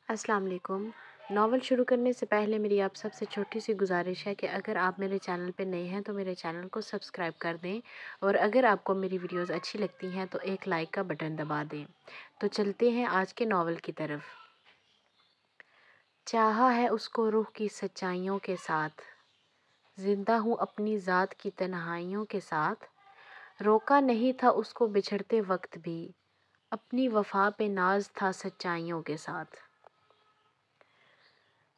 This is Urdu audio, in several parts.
السلام علیکم۔ ناول شروع کرنے سے پہلے میری آپ سب سے چھوٹی سی گزارش ہے کہ اگر آپ میرے چینل پہ نئے ہیں تو میرے چینل کو سبسکرائب کر دیں، اور اگر آپ کو میری ویڈیوز اچھی لگتی ہیں تو ایک لائک کا بٹن دبا دیں۔ تو چلتے ہیں آج کے ناول کی طرف۔ چاہا ہے اس کو روح کی سچائیوں کے ساتھ، زندہ ہوں اپنی ذات کی تنہائیوں کے ساتھ، روکا نہیں تھا اس کو بچھڑتے وقت بھی، اپنی وفا پہ ناز تھا سچائیوں کے ساتھ۔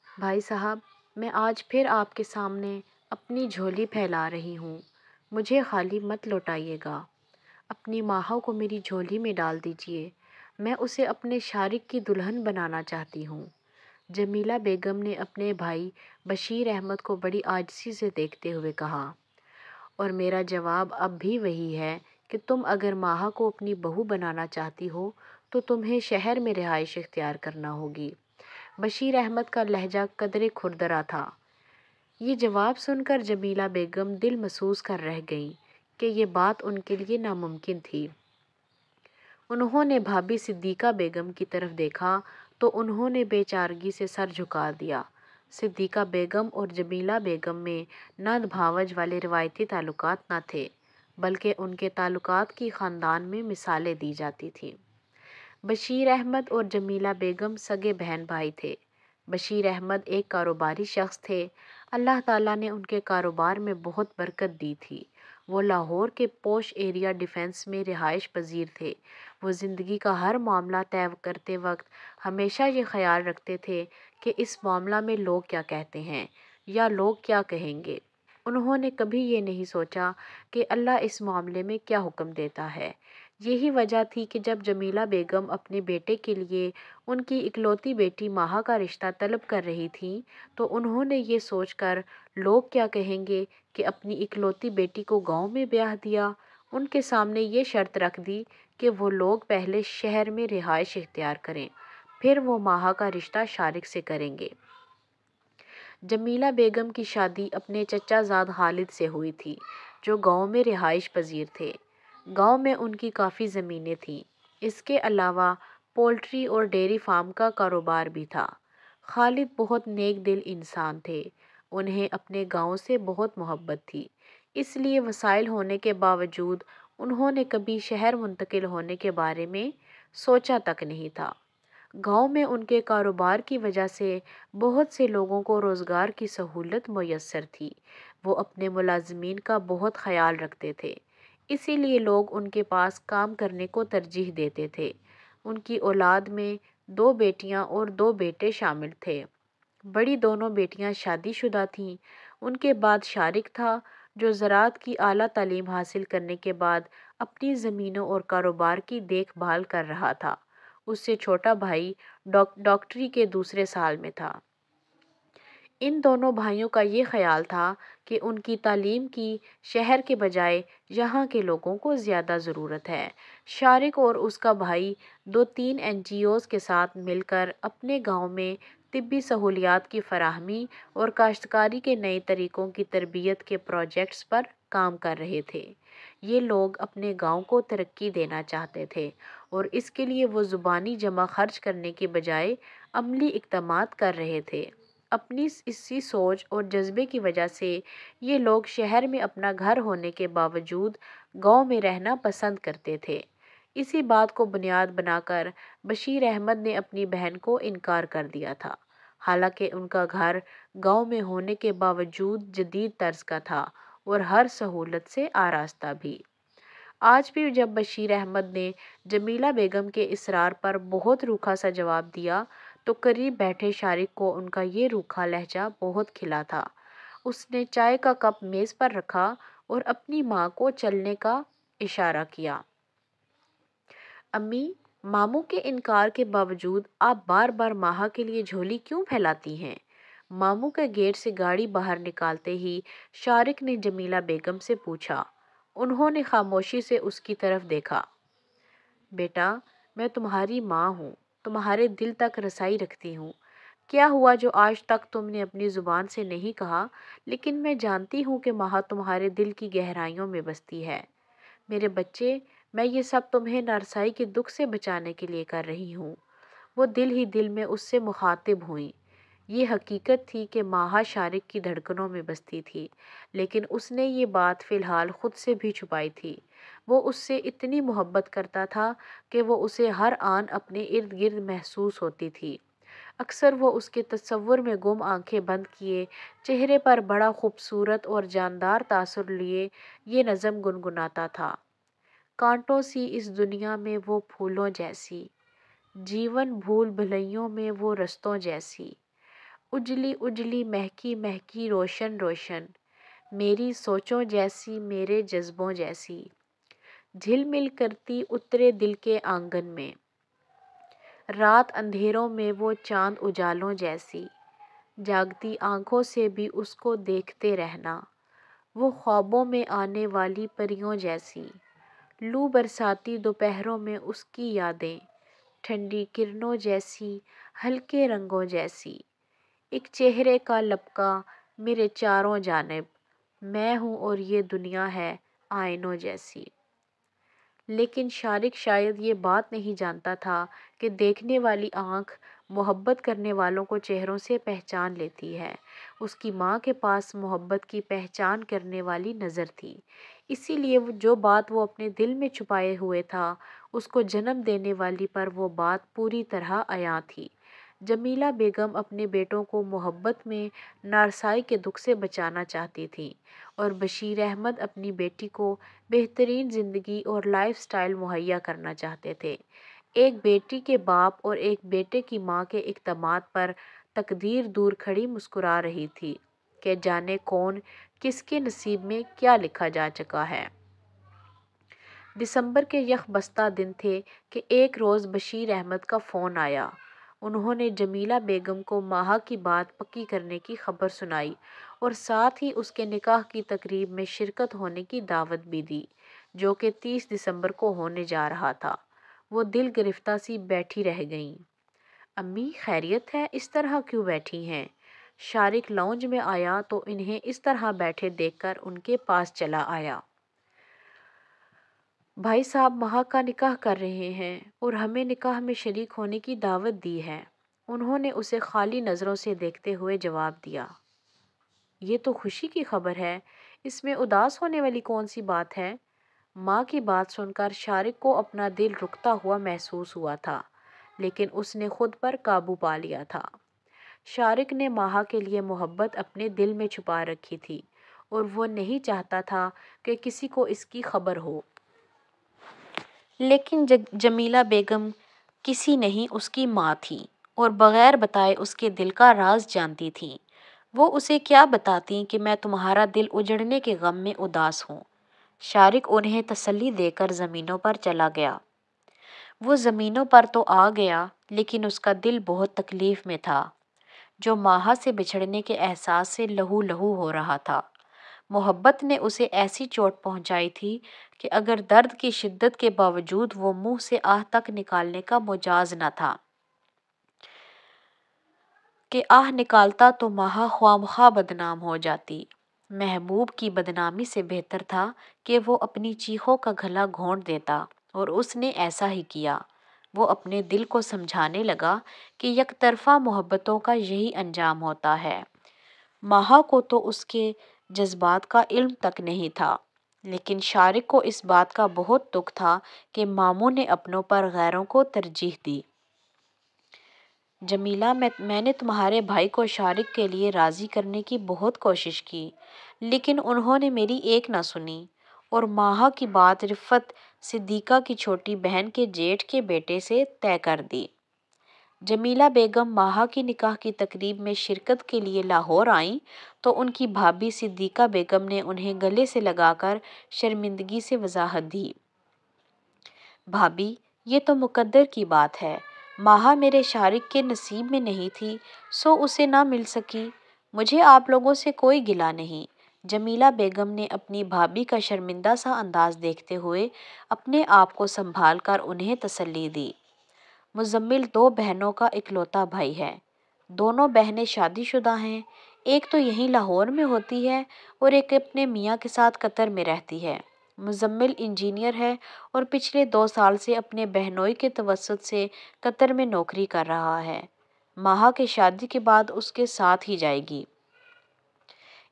بھائی صاحب، میں آج پھر آپ کے سامنے اپنی جھولی پھیلا رہی ہوں، مجھے خالی مت لوٹائیے گا۔ اپنی ماہوں کو میری جھولی میں ڈال دیجئے، میں اسے اپنے شارک کی دلہن بنانا چاہتی ہوں۔ جمیلہ بیگم نے اپنے بھائی بشیر احمد کو بڑی عاجزی سے دیکھتے ہوئے کہا، اور میرا جواب اب بھی وہی ہے کہ تم اگر ماہا کو اپنی بہو بنانا چاہتی ہو تو تمہیں شہر میں رہائش اختیار کرنا ہوگی۔ بشیر احمد کا لہجہ قدرے کھردرا تھا۔ یہ جواب سن کر جمیلہ بیگم دل محسوس کر رہ گئیں کہ یہ بات ان کے لیے ناممکن تھی۔ انہوں نے بھابھی صدیقہ بیگم کی طرف دیکھا تو انہوں نے بے چارگی سے سر جھکا دیا۔ صدیقہ بیگم اور جمیلہ بیگم میں نند بھاوج والے روایتی تعلقات نہ تھے، بلکہ ان کے تعلقات کی خاندان میں مثالیں دی جاتی تھیں۔ بشیر احمد اور جمیلہ بیگم سگے بہن بھائی تھے۔ بشیر احمد ایک کاروباری شخص تھے۔ اللہ تعالیٰ نے ان کے کاروبار میں بہت برکت دی تھی۔ وہ لاہور کے پوش ایریا ڈیفنس میں رہائش پذیر تھے۔ وہ زندگی کا ہر معاملہ طے کرتے وقت ہمیشہ یہ خیال رکھتے تھے کہ اس معاملہ میں لوگ کیا کہتے ہیں یا لوگ کیا کہیں گے۔ انہوں نے کبھی یہ نہیں سوچا کہ اللہ اس معاملے میں کیا حکم دیتا ہے۔ یہی وجہ تھی کہ جب جمیلہ بیگم اپنے بیٹے کے لیے ان کی اکلوتی بیٹی ماہا کا رشتہ طلب کر رہی تھیں تو انہوں نے یہ سوچ کر لوگ کیا کہیں گے کہ اپنی اکلوتی بیٹی کو گاؤں میں بیاہ دیا۔ ان کے سامنے یہ شرط رکھ دی کہ وہ لوگ پہلے شہر میں رہائش اختیار کریں، پھر وہ ماہا کا رشتہ شارک سے کریں گے۔ جمیلہ بیگم کی شادی اپنے چچا زاد خالد سے ہوئی تھی جو گاؤں میں رہائش پذیر تھے۔ گاؤں میں ان کی کافی زمینیں تھیں۔ اس کے علاوہ پولٹری اور ڈیری فارم کا کاروبار بھی تھا۔ خالد بہت نیک دل انسان تھے۔ انہیں اپنے گاؤں سے بہت محبت تھی، اس لیے وسائل ہونے کے باوجود انہوں نے کبھی شہر منتقل ہونے کے بارے میں سوچا تک نہیں تھا۔ گاؤں میں ان کے کاروبار کی وجہ سے بہت سے لوگوں کو روزگار کی سہولت میسر تھی۔ وہ اپنے ملازمین کا بہت خیال رکھتے تھے، اسی لیے لوگ ان کے پاس کام کرنے کو ترجیح دیتے تھے۔ ان کی اولاد میں 2 بیٹیاں اور 2 بیٹے شامل تھے۔ بڑی دونوں بیٹیاں شادی شدہ تھیں۔ ان کے بعد شارک تھا جو زراعت کی اعلیٰ تعلیم حاصل کرنے کے بعد اپنی زمینوں اور کاروبار کی دیکھ بھال کر رہا تھا۔ اس سے چھوٹا بھائی ڈاکٹری کے دوسرے سال میں تھا۔ ان دونوں بھائیوں کا یہ خیال تھا کہ ان کی تعلیم کی شہر کے بجائے یہاں کے لوگوں کو زیادہ ضرورت ہے۔ شارک اور اس کا بھائی 2-3 NGOs کے ساتھ مل کر اپنے گاؤں میں طبی سہولیات کی فراہمی اور کاشتکاری کے نئے طریقوں کی تربیت کے پروجیکٹس پر کام کر رہے تھے۔ یہ لوگ اپنے گاؤں کو ترقی دینا چاہتے تھے اور اس کے لیے وہ زبانی جمع خرچ کرنے کے بجائے عملی اقدامات کر رہے تھے۔ اپنی اسی سوچ اور جذبے کی وجہ سے یہ لوگ شہر میں اپنا گھر ہونے کے باوجود گاؤں میں رہنا پسند کرتے تھے۔ اسی بات کو بنیاد بنا کر بشیر احمد نے اپنی بہن کو انکار کر دیا تھا، حالانکہ ان کا گھر گاؤں میں ہونے کے باوجود جدید طرز کا تھا اور ہر سہولت سے آراستہ بھی۔ آج بھی جب بشیر احمد نے جمیلہ بیگم کے اصرار پر بہت روکھا سا جواب دیا تو قریب بیٹھے شارک کو ان کا یہ روکھا لہجہ بہت کھلا تھا۔ اس نے چائے کا کپ میز پر رکھا اور اپنی ماں کو چلنے کا اشارہ کیا۔ امی، ماموں کے انکار کے باوجود آپ بار بار ماہا کے لیے جھولی کیوں پھیلاتی ہیں؟ ماموں کے گیٹ سے گاڑی باہر نکالتے ہی شارک نے جمیلہ بیگم سے پوچھا۔ انہوں نے خاموشی سے اس کی طرف دیکھا۔ بیٹا، میں تمہاری ماں ہوں، تمہارے دل تک رسائی رکھتی ہوں۔ کیا ہوا جو آج تک تم نے اپنی زبان سے نہیں کہا، لیکن میں جانتی ہوں کہ ماہا تمہارے دل کی گہرائیوں میں بستی ہے۔ میرے بچے، میں یہ سب تمہیں نارسائی کے دکھ سے بچانے کے لیے کر رہی ہوں۔ وہ دل ہی دل میں اس سے مخاطب ہوئیں۔ یہ حقیقت تھی کہ ماہا شارق کی دھڑکنوں میں بستی تھی، لیکن اس نے یہ بات فی الحال خود سے بھی چھپائی تھی۔ وہ اس سے اتنی محبت کرتا تھا کہ وہ اسے ہر آن اپنے ارد گرد محسوس ہوتی تھی۔ اکثر وہ اس کے تصور میں گم آنکھیں بند کیے، چہرے پر بڑا خوبصورت اور جاندار تاثر لیے یہ نظم گنگناتا تھا: کانٹوں سی اس دنیا میں وہ پھولوں جیسی، جیون بھول بھلائیوں میں وہ رستوں جیسی، اجلی اجلی مہکی مہکی روشن روشن، میری سوچوں جیسی میرے جذبوں جیسی، جھل مل کرتی اترے دل کے آنگن میں، رات اندھیروں میں وہ چاند اجالوں جیسی، جاگتی آنکھوں سے بھی اس کو دیکھتے رہنا، وہ خوابوں میں آنے والی پریوں جیسی، لو برساتی دوپہروں میں اس کی یادیں، ٹھنڈی کرنوں جیسی، ہلکے رنگوں جیسی، ایک چہرے کا لپکا میرے چاروں جانب، میں ہوں اور یہ دنیا ہے آئینوں جیسی۔ لیکن شارق شاید یہ بات نہیں جانتا تھا کہ دیکھنے والی آنکھ محبت کرنے والوں کو چہروں سے پہچان لیتی ہے۔ اس کی ماں کے پاس محبت کی پہچان کرنے والی نظر تھی، اسی لیے جو بات وہ اپنے دل میں چھپائے ہوئے تھا، اس کو جنم دینے والی پر وہ بات پوری طرح عیاں تھی۔ جمیلہ بیگم اپنے بیٹوں کو محبت میں نارسائی کے دکھ سے بچانا چاہتی تھیں، اور بشیر احمد اپنی بیٹی کو بہترین زندگی اور لائف سٹائل مہیا کرنا چاہتے تھے۔ ایک بیٹی کے باپ اور ایک بیٹے کی ماں کے اقدامات پر تقدیر دور کھڑی مسکرا رہی تھی کہ جانے کون کس کے نصیب میں کیا لکھا جا چکا ہے۔ دسمبر کے یک بستہ دن تھے کہ ایک روز بشیر احمد کا فون آیا۔ انہوں نے جمیلہ بیگم کو ماہا کی بات پکی کرنے کی خبر سنائی اور ساتھ ہی اس کے نکاح کی تقریب میں شرکت ہونے کی دعوت بھی دی، جو کہ 30 دسمبر کو ہونے جا رہا تھا۔ وہ دل گرفتہ سی بیٹھی رہ گئیں۔ امی خیریت ہے؟ اس طرح کیوں بیٹھی ہیں؟ شارق لاؤنج میں آیا تو انہیں اس طرح بیٹھے دیکھ کر ان کے پاس چلا آیا۔ بھائی صاحب ماہا کا نکاح کر رہے ہیں اور ہمیں نکاح میں شریک ہونے کی دعوت دی ہے، انہوں نے اسے خالی نظروں سے دیکھتے ہوئے جواب دیا۔ یہ تو خوشی کی خبر ہے، اس میں اداس ہونے والی کون سی بات ہے؟ ماں کی بات سن کر شارق کو اپنا دل رکتا ہوا محسوس ہوا تھا، لیکن اس نے خود پر قابو پا لیا تھا۔ شارق نے ماہا کے لیے محبت اپنے دل میں چھپا رکھی تھی اور وہ نہیں چاہتا تھا کہ کسی کو اس کی خبر ہو۔ لیکن جمیلہ بیگم کسی نہیں اس کی ماں تھیں اور بغیر بتائے اس کے دل کا راز جانتی تھیں۔ وہ اسے کیا بتاتیں کہ میں تمہارا دل اجڑنے کے غم میں اداس ہوں۔ شارق انہیں تسلی دے کر زمینوں پر چلا گیا۔ وہ زمینوں پر تو آ گیا، لیکن اس کا دل بہت تکلیف میں تھا، جو ماہا سے بچھڑنے کے احساس سے لہو لہو ہو رہا تھا۔ محبت نے اسے ایسی چوٹ پہنچائی تھی کہ اگر درد کی شدت کے باوجود وہ منہ سے آہ تک نکالنے کا مجاز نہ تھا کہ آہ نکالتا تو ماہا خواہ بدنام ہو جاتی۔ محبوب کی بدنامی سے بہتر تھا کہ وہ اپنی چیخوں کا گلا گھونٹ دیتا، اور اس نے ایسا ہی کیا۔ وہ اپنے دل کو سمجھانے لگا کہ یک طرفہ محبتوں کا یہی انجام ہوتا ہے۔ ماہا کو تو اس کے جذبات کا علم تک نہیں تھا، لیکن شارق کو اس بات کا بہت دکھ تھا کہ ماموں نے اپنوں پر غیروں کو ترجیح دی۔ جمیلہ میں نے تمہارے بھائی کو شارق کے لیے راضی کرنے کی بہت کوشش کی، لیکن انہوں نے میری ایک نہ سنی اور ماہا کی بات رفت صدیقہ کی چھوٹی بہن کے جیٹھ کے بیٹے سے طے کر دی۔ جمیلہ بیگم ماہا کی نکاح کی تقریب میں شرکت کے لیے لاہور آئیں تو ان کی بھابھی صدیقہ بیگم نے انہیں گلے سے لگا کر شرمندگی سے وضاحت دی: بھابھی، یہ تو مقدر کی بات ہے، ماہا میرے شارق کے نصیب میں نہیں تھی سو اسے نہ مل سکی، مجھے آپ لوگوں سے کوئی گلہ نہیں۔ جمیلہ بیگم نے اپنی بھابھی کا شرمندہ سا انداز دیکھتے ہوئے اپنے آپ کو سنبھال کر انہیں تسلی دی: مزمل 2 بہنوں کا اکلوتا بھائی ہے، دونوں بہنیں شادی شدہ ہیں، ایک تو یہیں لاہور میں ہوتی ہے اور ایک اپنے میاں کے ساتھ قطر میں رہتی ہے۔ مزمل انجینئر ہے اور پچھلے 2 سال سے اپنے بہنوئی کے توسط سے قطر میں نوکری کر رہا ہے۔ ماہا کی شادی کے بعد اس کے ساتھ ہی جائے گی،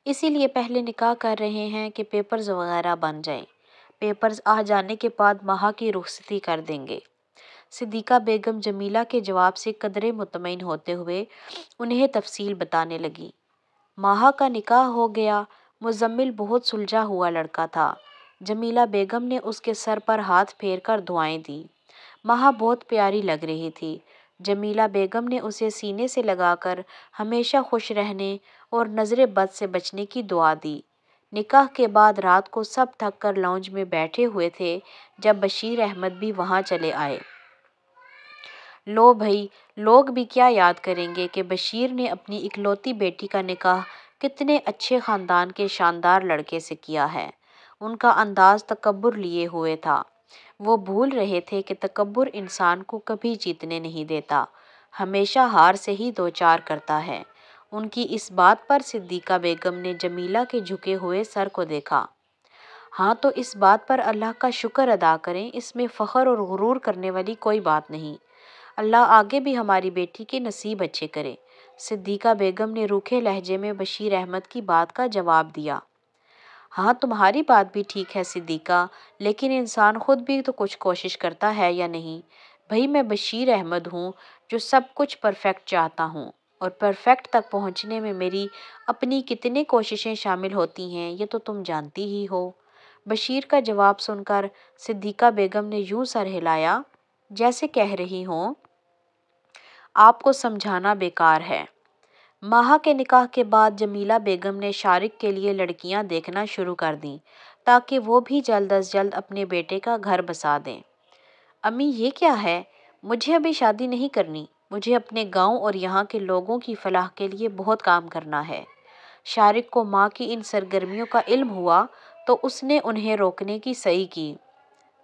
اسی لیے پہلے نکاح کر رہے ہیں کہ پیپرز وغیرہ بن جائیں۔ پیپرز آ جانے کے بعد ماہا کی رخصتی کر دیں گے۔ صدیقہ بیگم جمیلہ کے جواب سے قدرے مطمئن ہوتے ہوئے انہیں تفصیل بتانے لگی۔ ماہا کا نکاح ہو گیا۔ مزمل بہت سلجھا ہوا لڑکا تھا۔ جمیلہ بیگم نے اس کے سر پر ہاتھ پھیر کر دعائیں دیں۔ ماہا بہت پیاری لگ رہی تھی۔ جمیلہ بیگم نے اسے سینے سے لگا کر ہمیشہ خوش رہنے اور نظر بد سے بچنے کی دعا دی۔ نکاح کے بعد رات کو سب تھک کر لاؤنج میں بیٹھے ہوئے تھے جب بشیر احمد بھی وہاں چلے آئے۔ لو بھئی، لوگ بھی کیا یاد کریں گے کہ بشیر نے اپنی اکلوتی بیٹی کا نکاح کتنے اچھے خاندان کے شاندار لڑکے سے کیا ہے۔ ان کا انداز تکبر لیے ہوئے تھا۔ وہ بھول رہے تھے کہ تکبر انسان کو کبھی جیتنے نہیں دیتا، ہمیشہ ہار سے ہی دوچار کرتا ہے۔ ان کی اس بات پر صدیقہ بیگم نے جمیلہ کے جھکے ہوئے سر کو دیکھا۔ ہاں تو اس بات پر اللہ کا شکر ادا کریں، اس میں فخر اور غرور کرنے والی کوئی بات نہیں۔ اللہ آگے بھی ہماری بیٹی کے نصیب اچھے کرے۔ صدیقہ بیگم نے روکھے لہجے میں بشیر احمد کی بات کا جواب دیا۔ ہاں تمہاری بات بھی ٹھیک ہے صدیقہ، لیکن انسان خود بھی تو کچھ کوشش کرتا ہے یا نہیں؟ بھئی میں بشیر احمد ہوں جو سب کچھ پرفیکٹ چاہتا ہوں، اور پرفیکٹ تک پہنچنے میں میری اپنی کتنی کوششیں شامل ہوتی ہیں یہ تو تم جانتی ہی ہو۔ بشیر کا جواب سن کر صدیقہ بیگم نے یوں سر ہلایا جیسے کہہ رہی ہوں آپ کو سمجھانا بیکار ہے۔ ماہا کے نکاح کے بعد جمیلہ بیگم نے شارق کے لیے لڑکیاں دیکھنا شروع کر دیں تاکہ وہ بھی جلد از جلد اپنے بیٹے کا گھر بسا دیں۔ امی یہ کیا ہے؟ مجھے ابھی شادی نہیں کرنی، مجھے اپنے گاؤں اور یہاں کے لوگوں کی فلاح کے لیے بہت کام کرنا ہے۔ شارق کو ماں کی ان سرگرمیوں کا علم ہوا تو اس نے انہیں روکنے کی صحیح کی۔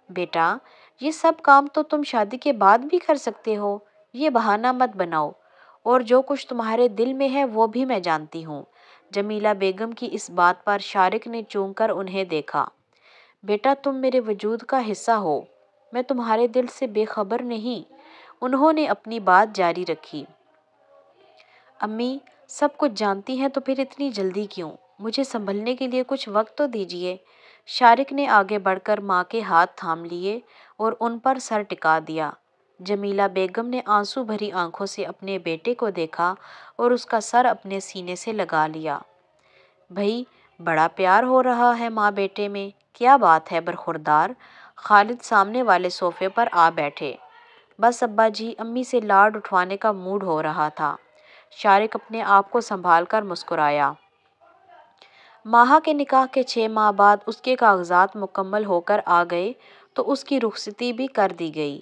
بیٹا یہ سب کام تو تم شادی کے بعد بھی کر سکتے ہو، یہ بہانہ مت بناؤ، اور جو کچھ تمہارے دل میں ہے وہ بھی میں جانتی ہوں۔ جمیلہ بیگم کی اس بات پر شارق نے چونک کر انہیں دیکھا۔ بیٹا تم میرے وجود کا حصہ ہو، میں تمہارے دل سے بے خبر نہیں۔ انہوں نے اپنی بات جاری رکھی۔ امی سب کچھ جانتی ہیں تو پھر اتنی جلدی کیوں؟ مجھے سنبھلنے کے لیے کچھ وقت تو دیجیے۔ شارق نے آگے بڑھ کر ماں کے ہاتھ تھام لیے اور ان پر سر ٹکا دیا۔ جمیلہ بیگم نے آنسو بھری آنکھوں سے اپنے بیٹے کو دیکھا اور اس کا سر اپنے سینے سے لگا لیا۔ بھئی بڑا پیار ہو رہا ہے ماں بیٹے میں، کیا بات ہے برخوردار؟ خالد سامنے والے صوفے پر آ بیٹھے۔ بس ابا جی، امی سے لاڈ اٹھوانے کا موڈ ہو رہا تھا۔ شارق اپنے آپ کو سنبھال کر مسکرایا۔ ماہا کے نکاح کے 6 ماہ بعد اس کے کاغذات مکمل ہو کر آ گئے تو اس کی رخصتی بھی کر دی گئی۔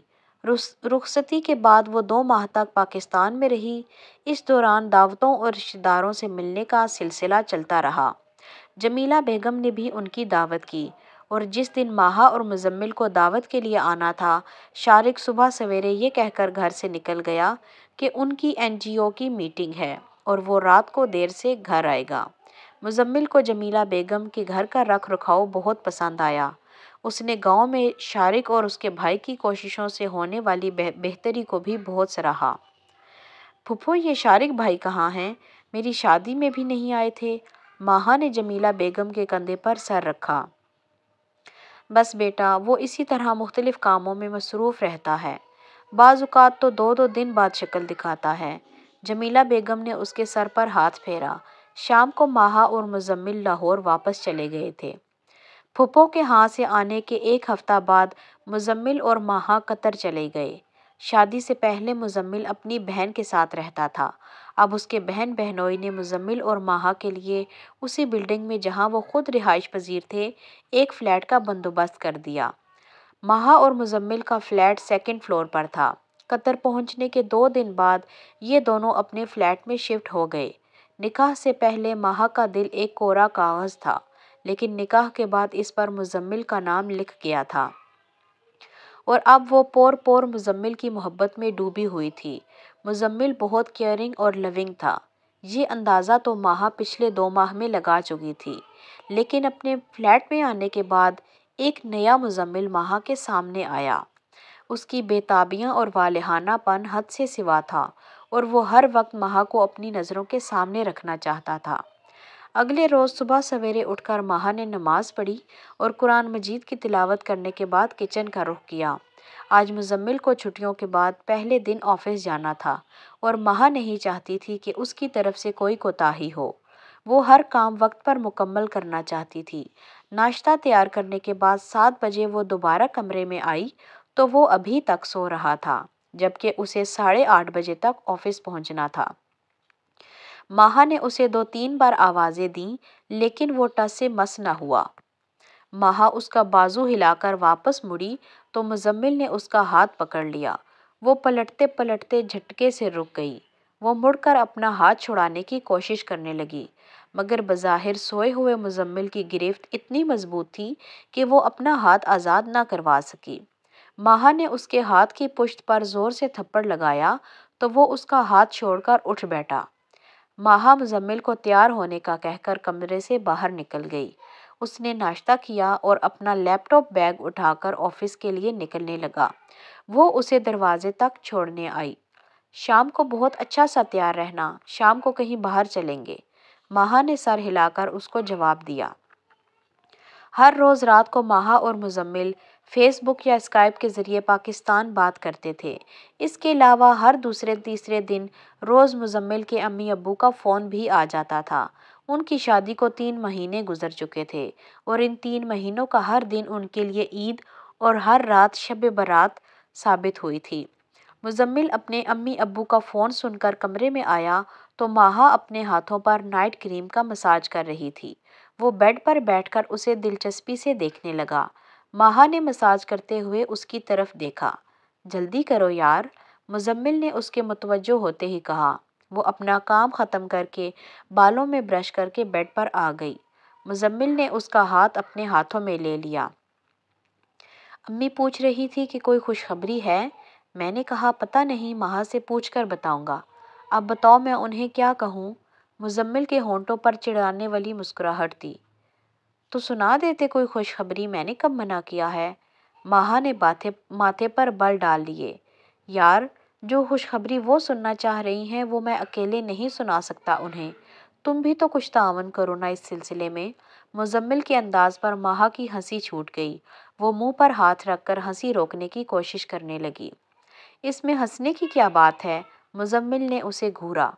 رخصتی کے بعد وہ 2 ماہ تک پاکستان میں رہی۔ اس دوران دعوتوں اور رشتہ داروں سے ملنے کا سلسلہ چلتا رہا۔ جمیلہ بیگم نے بھی ان کی دعوت کی، اور جس دن ماہا اور مزمل کو دعوت کے لیے آنا تھا، شارق صبح سویرے یہ کہہ کر گھر سے نکل گیا کہ ان کی NGO کی میٹنگ ہے اور وہ رات کو دیر سے گھر آئے گا۔ مزمل کو جمیلہ بیگم کے گھر کا رکھ رکھاؤ بہت پسند آیا۔ اس نے گاؤں میں شارق اور اس کے بھائی کی کوششوں سے ہونے والی بہتری کو بھی بہت سراہا۔ پھپھو یہ شارق بھائی کہاں ہیں؟ میری شادی میں بھی نہیں آئے تھے۔ ماہا نے جمیلہ بیگم کے کندھے پر سر رکھا۔ بس بیٹا وہ اسی طرح مختلف کاموں میں مصروف رہتا ہے، بعض اوقات تو 2 دن بعد شکل دکھاتا ہے۔ جمیلہ بیگم نے اس کے سر پر ہاتھ پھیرا۔ شام کو ماہا اور مزمل لاہور واپس چلے گئے تھے۔ پھپھو کے ہاں سے آنے کے 1 ہفتہ بعد مزمل اور ماہا قطر چلے گئے۔ شادی سے پہلے مزمل اپنی بہن کے ساتھ رہتا تھا۔ اب اس کے بہن بہنوئی نے مزمل اور ماہا کے لیے اسی بلڈنگ میں جہاں وہ خود رہائش پذیر تھے ایک فلیٹ کا بندوبست کر دیا۔ ماہا اور مزمل کا فلیٹ 2nd فلور پر تھا۔ قطر پہنچنے کے 2 دن بعد یہ دونوں اپنے فلیٹ میں شفٹ ہو گئے۔ نکاح سے پہلے ماہا کا دل ایک کورا کاغذ تھا، لیکن نکاح کے بعد اس پر مزمل کا نام لکھ گیا تھا، اور اب وہ پور پور مزمل کی محبت میں ڈوبی ہوئی تھی۔ مزمل بہت کیئرنگ اور لونگ تھا۔ یہ اندازہ تو ماہا پچھلے 2 ماہ میں لگا چکی تھی، لیکن اپنے فلیٹ میں آنے کے بعد ایک نیا مزمل ماہا کے سامنے آیا۔ اس کی بے تابیاں اور والہانہ پن حد سے سوا تھا اور وہ ہر وقت ماہا کو اپنی نظروں کے سامنے رکھنا چاہتا تھا۔ اگلے روز صبح سویرے اٹھ کر ماہا نے نماز پڑھی اور قرآن مجید کی تلاوت کرنے کے بعد کچن کا رخ کیا۔ آج مزمل کو چھٹیوں کے بعد پہلے دن آفس جانا تھا اور ماہا نہیں چاہتی تھی کہ اس کی طرف سے کوئی کوتاہی ہو۔ وہ ہر کام وقت پر مکمل کرنا چاہتی تھی۔ ناشتہ تیار کرنے کے بعد 7 بجے وہ دوبارہ کمرے میں آئی تو وہ ابھی تک سو رہا تھا، جبکہ اسے 8:30 بجے تک آفس پہنچنا تھا۔ ماہا نے اسے 2-3 بار آوازیں دیں لیکن وہ ٹس سے مس نہ ہوا۔ ماہا اس کا بازو ہلا کر واپس مڑی تو مزمل نے اس کا ہاتھ پکڑ لیا۔ وہ پلٹتے پلٹتے جھٹکے سے رک گئی۔ وہ مڑ کر اپنا ہاتھ چھڑانے کی کوشش کرنے لگی مگر بظاہر سوئے ہوئے مزمل کی گرفت اتنی مضبوط تھی کہ وہ اپنا ہاتھ آزاد نہ کروا سکی۔ ماہا نے اس کے ہاتھ کی پشت پر زور سے تھپڑ لگایا تو وہ اس کا ہاتھ چھوڑ کر اٹھ بیٹھا۔ ماہا مزمل کو تیار ہونے کا کہہ کر کمرے سے باہر نکل گئی۔ اس نے ناشتہ کیا اور اپنا لیپ ٹاپ بیگ اٹھا کر آفس کے لیے نکلنے لگا۔ وہ اسے دروازے تک چھوڑنے آئی۔ شام کو بہت اچھا سا تیار رہنا، شام کو کہیں باہر چلیں گے، ماہا نے سر ہلا کر اس کو جواب دیا۔ ہر روز رات کو ماہا اور مزمل فیس بک یا اسکائپ کے ذریعے پاکستان بات کرتے تھے۔ اس کے علاوہ ہر دوسرے تیسرے دن روز مزمل کے امی ابو کا فون بھی آ جاتا تھا۔ ان کی شادی کو 3 مہینے گزر چکے تھے اور ان 3 مہینوں کا ہر دن ان کے لیے عید اور ہر رات شب برات ثابت ہوئی تھی۔ مزمل اپنے امی ابو کا فون سن کر کمرے میں آیا تو ماہا اپنے ہاتھوں پر نائٹ کریم کا مساج کر رہی تھی۔ وہ بیڈ پر بیٹھ کر اسے دلچسپی سے دیکھنے لگا۔ ماہا نے مساج کرتے ہوئے اس کی طرف دیکھا۔ جلدی کرو یار، مزمل نے اس کے متوجہ ہوتے ہی کہا۔ وہ اپنا کام ختم کر کے بالوں میں برش کر کے بیڈ پر آ گئی۔ مزمل نے اس کا ہاتھ اپنے ہاتھوں میں لے لیا۔ امی پوچھ رہی تھی کہ کوئی خوشخبری ہے؟ میں نے کہا پتہ نہیں، ماہا سے پوچھ کر بتاؤں گا۔ اب بتاؤ میں انہیں کیا کہوں؟ مزمل کے ہونٹوں پر چڑھانے والی مسکراہٹ تھی۔ تو سنا دیتے کوئی خوشخبری، میں نے کب منع کیا ہے؟ ماہا نے ماتھے پر بل ڈال لیے۔ یار، جو خوشخبری وہ سننا چاہ رہی ہیں وہ میں اکیلے نہیں سنا سکتا انہیں، تم بھی تو کچھ تعاون کرو نا اس سلسلے میں۔ مزمل کے انداز پر ماہا کی ہنسی چھوٹ گئی۔ وہ منہ پر ہاتھ رکھ کر ہنسی روکنے کی کوشش کرنے لگی۔ اس میں ہنسنے کی کیا بات ہے؟ مزمل نے اسے گھورا۔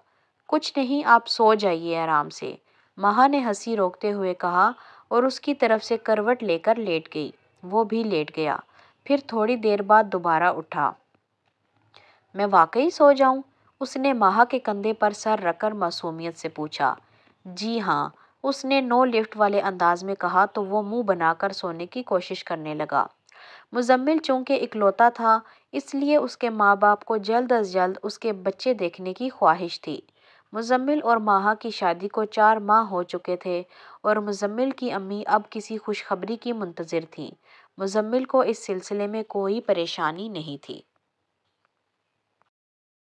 کچھ نہیں، آپ سو جائیے آرام سے، ماہا نے ہنسی روکتے ہوئے کہا اور اس کی طرف سے کروٹ لے کر لیٹ گئی۔ وہ بھی لیٹ گیا، پھر تھوڑی دیر بعد دوبارہ اٹھا۔ میں واقعی سو جاؤں؟ اس نے ماہا کے کندھے پر سر رکھ کر معصومیت سے پوچھا۔ جی ہاں، اس نے نو لفٹ والے انداز میں کہا تو وہ منہ بنا کر سونے کی کوشش کرنے لگا۔ مزمل چونکہ اکلوتا تھا اس لیے اس کے ماں باپ کو جلد از جلد اس کے بچے دیکھنے کی خواہش تھی۔ مزمل اور ماہا کی شادی کو 4 ماہ ہو چکے تھے اور مزمل کی امی اب کسی خوشخبری کی منتظر تھیں۔ مزمل کو اس سلسلے میں کوئی پریشانی نہیں تھی۔